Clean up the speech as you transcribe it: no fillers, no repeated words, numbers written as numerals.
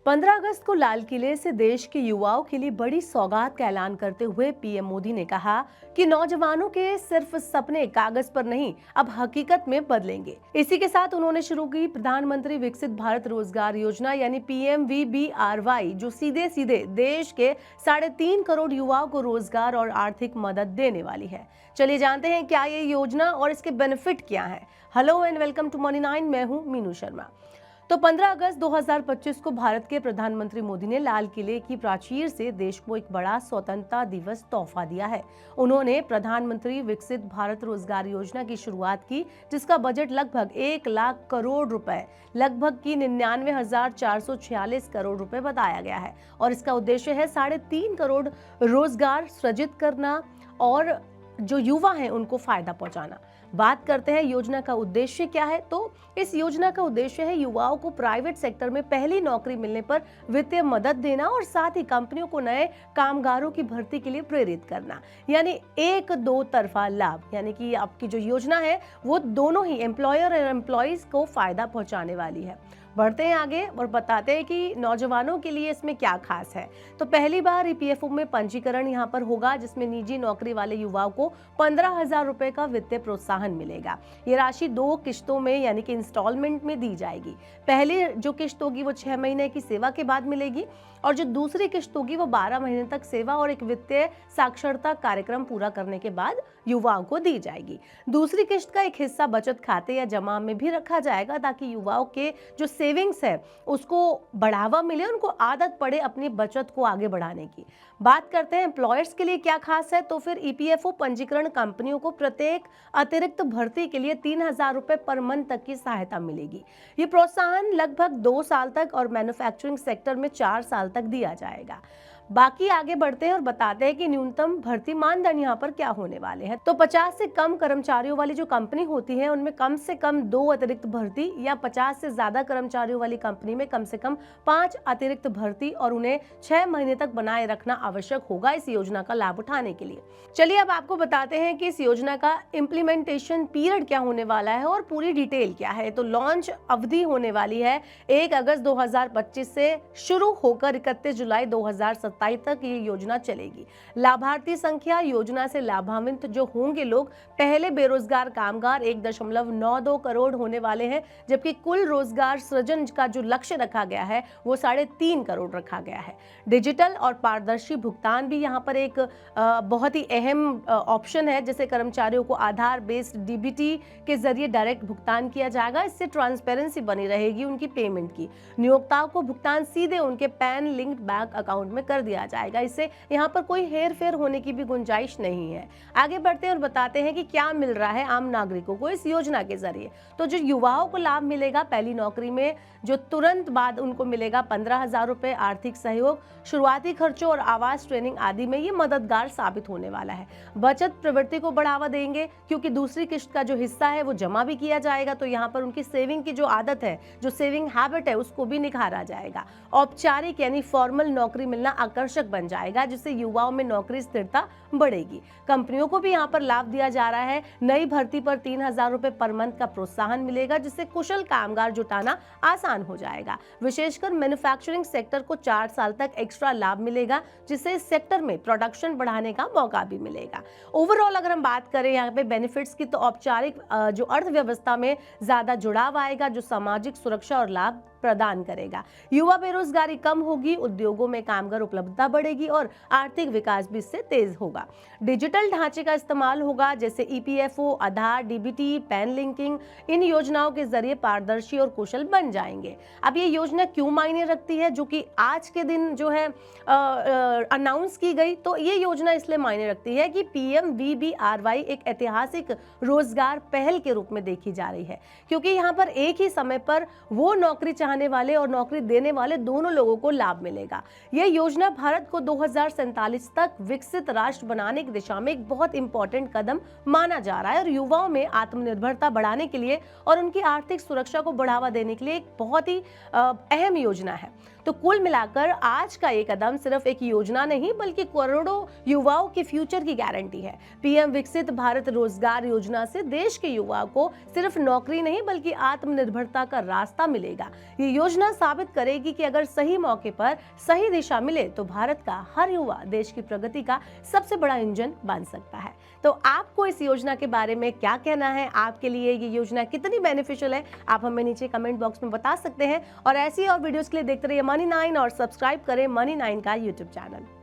15 अगस्त को लाल किले से देश के युवाओं के लिए बड़ी सौगात का ऐलान करते हुए पीएम मोदी ने कहा कि नौजवानों के सिर्फ सपने कागज पर नहीं, अब हकीकत में बदलेंगे। इसी के साथ उन्होंने शुरू की प्रधानमंत्री विकसित भारत रोजगार योजना यानी PMVBRY, जो सीधे सीधे देश के 3.5 करोड़ युवाओं को रोजगार और आर्थिक मदद देने वाली है। चलिए जानते हैं क्या ये योजना और इसके बेनिफिट क्या है। Hello and welcome to morning 9। मैं हूं मीनू शर्मा। तो 15 अगस्त 2025 को भारत के प्रधानमंत्री मोदी ने लाल किले की प्राचीर से देश को एक बड़ा स्वतंत्रता दिवस तोहफा दिया है। उन्होंने प्रधानमंत्री विकसित भारत रोजगार योजना की शुरुआत की, जिसका बजट लगभग 1 लाख करोड़ रुपए, लगभग की 99,446 करोड़ रुपए बताया गया है। और इसका उद्देश्य है 3.5 करोड़ रोजगार सृजित करना और जो युवा हैं उनको फायदा पहुंचाना। बात करते हैं योजना का उद्देश्य क्या है। तो इस योजना का उद्देश्य है युवाओं को प्राइवेट सेक्टर में पहली नौकरी मिलने पर वित्तीय मदद देना और साथ ही कंपनियों को नए कामगारों की भर्ती के लिए प्रेरित करना, यानी एक दो तरफा लाभ। यानी कि आपकी जो योजना है वो दोनों ही एम्प्लॉयर और एम्प्लॉइज को फायदा पहुंचाने वाली है। बढ़ते हैं आगे और बताते हैं कि नौजवानों के लिए इसमें क्या खास है। तो पहली बार EPFO में पंजीकरण यहाँ पर होगा, जिसमें निजी नौकरी वाले युवाओं को 15,000 रुपए का वित्तीय प्रोत्साहन मिलेगा। ये राशि 2 किश्तों में यानी कि इंस्टॉलमेंट में दी जाएगी। पहली जो किश्त होगी वो 6 महीने की सेवा के बाद मिलेगी और जो दूसरी किश्त होगी वो 12 महीने तक सेवा और एक वित्तीय साक्षरता कार्यक्रम पूरा करने के बाद युवाओं को दी जाएगी। दूसरी किश्त का एक हिस्सा बचत खाते या जमा में भी रखा जाएगा, ताकि युवाओं के जो सेविंग्स है उसको बढ़ावा मिले, उनको आदत पड़े अपनी बचत को आगे बढ़ाने की। बात करते हैं एम्प्लॉयर्स के लिए क्या खास है। तो फिर EPFO पंजीकरण कंपनियों को प्रत्येक अतिरिक्त भर्ती के लिए 3,000 रुपए पर मंथ तक की सहायता मिलेगी। ये प्रोत्साहन लगभग 2 साल तक और मैन्युफैक्चरिंग सेक्टर में 4 साल तक दिया जाएगा। बाकी आगे बढ़ते हैं और बताते हैं कि न्यूनतम भर्ती मानदंड यहाँ पर क्या होने वाले हैं। तो 50 से कम कर्मचारियों वाली जो कंपनी होती है उनमें कम से कम 2 अतिरिक्त भर्ती, या 50 से ज्यादा कर्मचारियों वाली कंपनी में कम से कम 5 अतिरिक्त भर्ती, और उन्हें 6 महीने तक बनाए रखना आवश्यक होगा इस योजना का लाभ उठाने के लिए। चलिए अब आपको बताते हैं कि इस योजना का इम्प्लीमेंटेशन पीरियड क्या होने वाला है और पूरी डिटेल क्या है। तो लॉन्च अवधि होने वाली है 1 अगस्त 2025 से शुरू होकर 31 जुलाई 2027 तक ये योजना चलेगी। लाभार्थी संख्या, योजना से लाभान्वित जो होंगे लोग, पहले बेरोजगार कामगार 1.92 करोड़ होने वाले हैं, जबकि कुल रोजगार सृजन का जो लक्ष्य रखा गया है वो 3.5 करोड़ रखा गया है। डिजिटल और पारदर्शी भुगतान भी यहाँ पर एक बहुत ही अहम ऑप्शन है। जैसे कर्मचारियों को आधार बेस्ड DBT के जरिए डायरेक्ट भुगतान किया जाएगा। इससे ट्रांसपेरेंसी बनी रहेगी उनकी पेमेंट की। नियोक्ताओं को भुगतान सीधे उनके पैन लिंक्ड बैंक अकाउंट में कर दिया जाएगा। इससे यहाँ पर कोई हेर फेर होने की भी गुंजाइश नहीं है। आगे बढ़ते हैं और बताते हैं कि क्या मिल रहा है आम नागरिकों को इस योजना के जरिए। तो जो युवाओं को लाभ मिलेगा, पहली नौकरी में जो तुरंत बाद उनको मिलेगा 15,000 रुपए आर्थिक सहयोग, शुरुआती खर्चों और आवास ट्रेनिंग आदि में ये मददगार साबित होने वाला है। बचत प्रवृत्ति को बढ़ावा देंगे, क्योंकि दूसरी किश्त का जो हिस्सा है वो जमा भी किया जाएगा। तो यहाँ पर उनकी सेविंग की जो आदत है, जो सेविंग हैबिट है, उसको भी निखारा जाएगा। औपचारिक यानी फॉर्मल नौकरी मिलना आकर्षक बन जाएगा, जिससे युवाओं में नौकरी स्थिरता बढ़ेगी। कंपनियों को भी यहाँ पर लाभ दिया जा रहा है। नई भर्ती पर 3,000 रुपए पर मंथ का प्रोत्साहन मिलेगा, जिससे कुशल कामगार जुटाना आसान हो जाएगा। विशेषकर मैन्युफैक्चरिंग सेक्टर को 4 साल तक एक्स्ट्रा लाभ मिलेगा, जिससे इस सेक्टर में प्रोडक्शन बढ़ाने का मौका भी मिलेगा। ओवरऑल अगर हम बात करें यहाँ पे बेनिफिट्स की, तो औपचारिक जो अर्थव्यवस्था में ज्यादा जुड़ाव आएगा, जो सामाजिक सुरक्षा और लाभ प्रदान करेगा। युवा बेरोजगारी कम होगी, उद्योगों में कामगार उपलब्धता बढ़ेगी और आर्थिक विकास भी इससे तेज होगा। डिजिटल ढांचे का इस्तेमाल होगा, जैसे EPFO, आधार, DBT, पैन लिंकिंग। इन योजनाओं के जरिए पारदर्शी और कुशल बन जाएंगे। अब ये योजना क्यों मायने रखती है, जो कि आज के दिन जो है अनाउंस की गई। तो ये योजना इसलिए मायने रखती है कि PMVBRY एक ऐतिहासिक रोजगार पहल के रूप में देखी जा रही है, क्योंकि यहाँ पर एक ही समय पर वो नौकरी चाहने वाले और नौकरी देने वाले दोनों लोगों को लाभ मिलेगा। यह योजना भारत को 2047 तक विकसित राष्ट्र बनाने की दिशा में एक बहुत इंपॉर्टेंट कदम माना जा रहा है और युवाओं में आत्मनिर्भरता बढ़ाने के लिए और उनकी आर्थिक सुरक्षा को बढ़ावा देने के लिए एक बहुत ही अहम योजना है। तो कुल मिलाकर आज का ये कदम सिर्फ एक योजना नहीं, बल्कि करोड़ों युवाओं के फ्यूचर की गारंटी है। PM विकसित भारत रोजगार योजना से देश के युवाओं को सिर्फ नौकरी नहीं, बल्कि आत्मनिर्भरता का रास्ता मिलेगा। ये योजना साबित करेगी कि अगर सही मौके पर सही दिशा मिले तो भारत का हर युवा देश की प्रगति का सबसे बड़ा इंजन बन सकता है। तो आपको इस योजना के बारे में क्या कहना है? आपके लिए ये योजना कितनी बेनिफिशियल है? आप हमें नीचे कमेंट बॉक्स में बता सकते हैं और ऐसी और वीडियोस के लिए देखते रहिए मनी 9 और सब्सक्राइब करें मनी 9 का यूट्यूब चैनल।